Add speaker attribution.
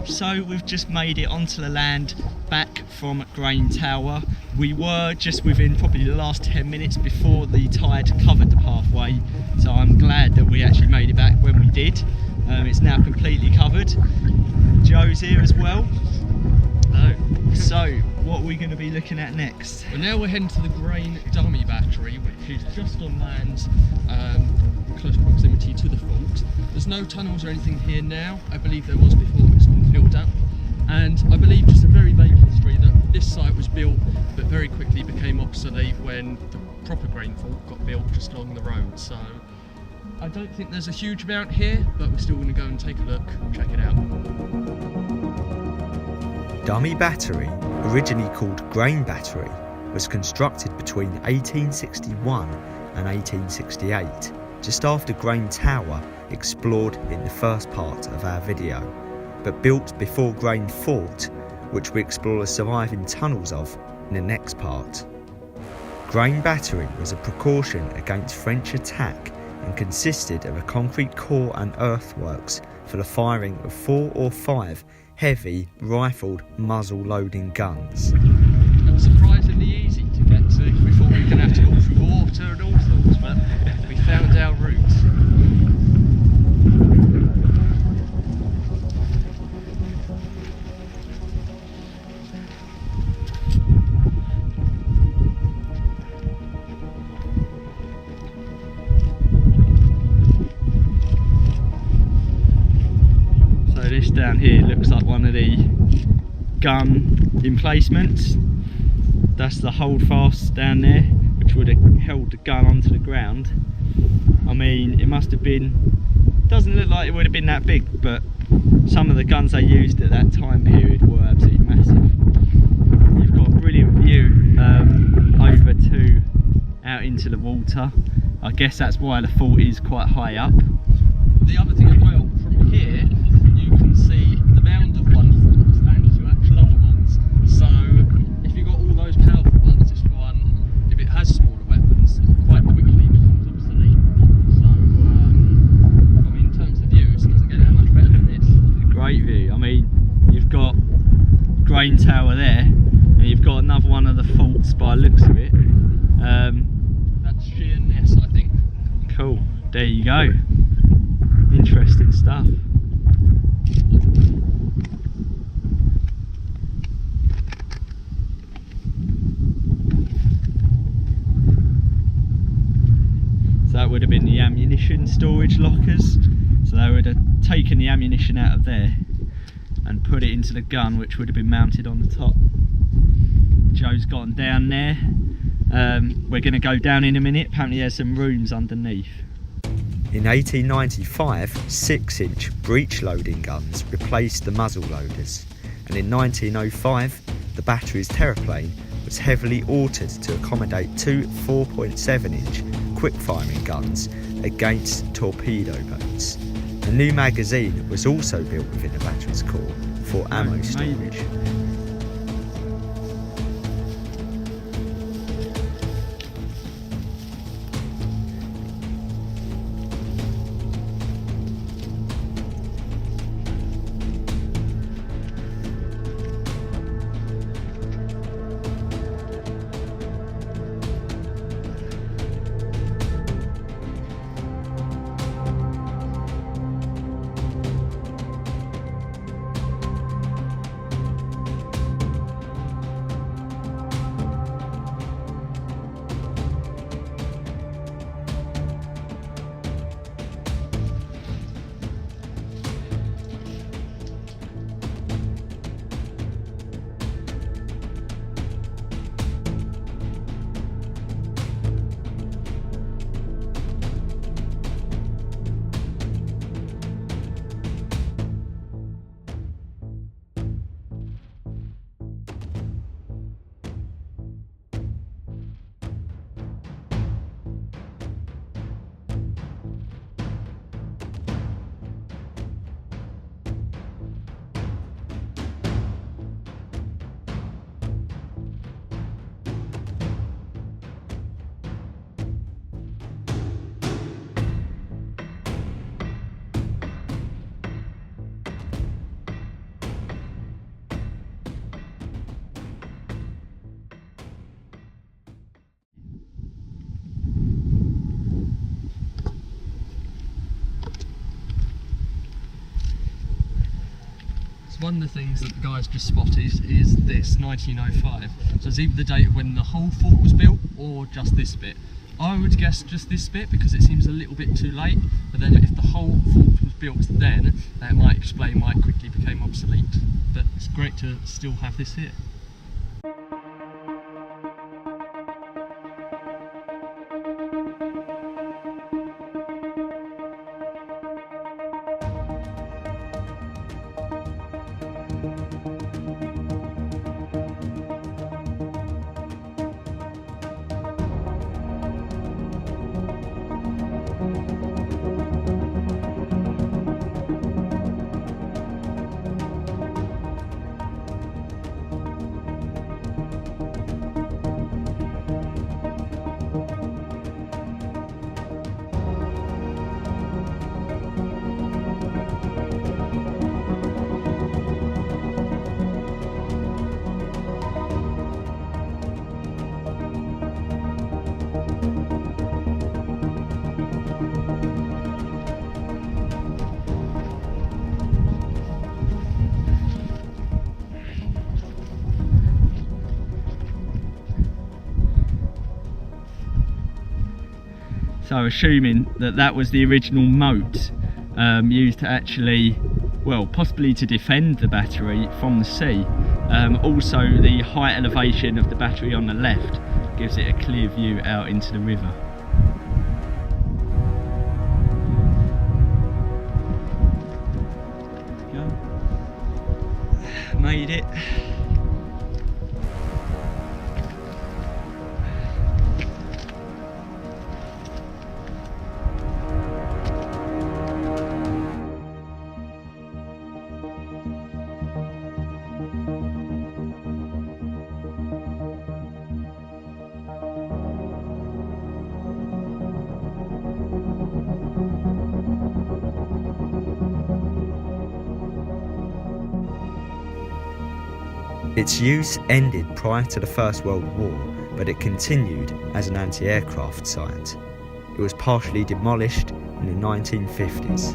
Speaker 1: So we've just made it onto the land back from Grain Tower. We were just within probably the last 10 minutes before the tide covered the pathway, so I'm glad that we actually made it back when we did. It's now completely covered. Joe's here as well. So what are we going to be looking at next?
Speaker 2: Well, now we're heading to the Grain Dummy Battery, which is just on land, close proximity to the fault. There's no tunnels or anything here now. I believe there was before, but it's been filled up. And I believe just a very vague history that this site was built but very quickly became obsolete when the proper grain fault got built just along the road. So I don't think there's a huge amount here, but we're still going to go and take a look, check it out.
Speaker 3: Dummy Battery, originally called Grain Battery, was constructed between 1861 and 1868, just after Grain Tower, explored in the first part of our video, but built before Grain Fort, which we explore the surviving tunnels of in the next part. Grain Battery was a precaution against French attack and consisted of a concrete core and earthworks for the firing of 4 or 5 heavy rifled muzzle loading guns.
Speaker 2: It was surprisingly easy to get to. We thought we were going to have to go through water and all sorts, but we found our route.
Speaker 1: This down here looks like one of the gun emplacements. That's the holdfast down there, which would have held the gun onto the ground. I mean, it must have been, doesn't look like it would have been that big, but some of the guns they used at that time period were absolutely massive. You've got a brilliant view over to out into the water. I guess that's why the fort is quite high up.
Speaker 2: The other thing as well, from here you can see the mound of one fort and 2 actual other ones. So if you've got all those powerful ones, this one, if it has smaller weapons, quite quickly becomes obsolete. So I mean, in terms of views, it doesn't get that much better than this.
Speaker 1: Great view. I mean, you've got Grain Tower there, and you've got another one of the forts by the looks of it.
Speaker 2: That's Sheerness, I think.
Speaker 1: Cool. There you go. Interesting stuff. So that would have been the ammunition storage lockers. So they would have taken the ammunition out of there and put it into the gun, which would have been mounted on the top. Joe's gotten down there. We're going to go down in a minute. Apparently there's some rooms underneath.
Speaker 3: In 1895, 6-inch breech loading guns replaced the muzzle loaders, and in 1905, the battery's terraplane was heavily altered to accommodate 2 4.7-inch quick-firing guns against torpedo boats. A new magazine was also built within the battery's core for ammo storage.
Speaker 2: one of the things that the guys just spotted is this 1905. So it's either the date of when the whole fort was built or just this bit. I would guess just this bit because it seems a little bit too late, but then if the whole fort was built then, that might explain why it quickly became obsolete. But it's great to still have this here.
Speaker 1: So assuming that that was the original moat used to actually, well, possibly to defend the battery from the sea. Also the high elevation of the battery on the left gives it a clear view out into the river. Made it.
Speaker 3: Its use ended prior to the First World War, but it continued as an anti-aircraft site. It was partially demolished in the 1950s.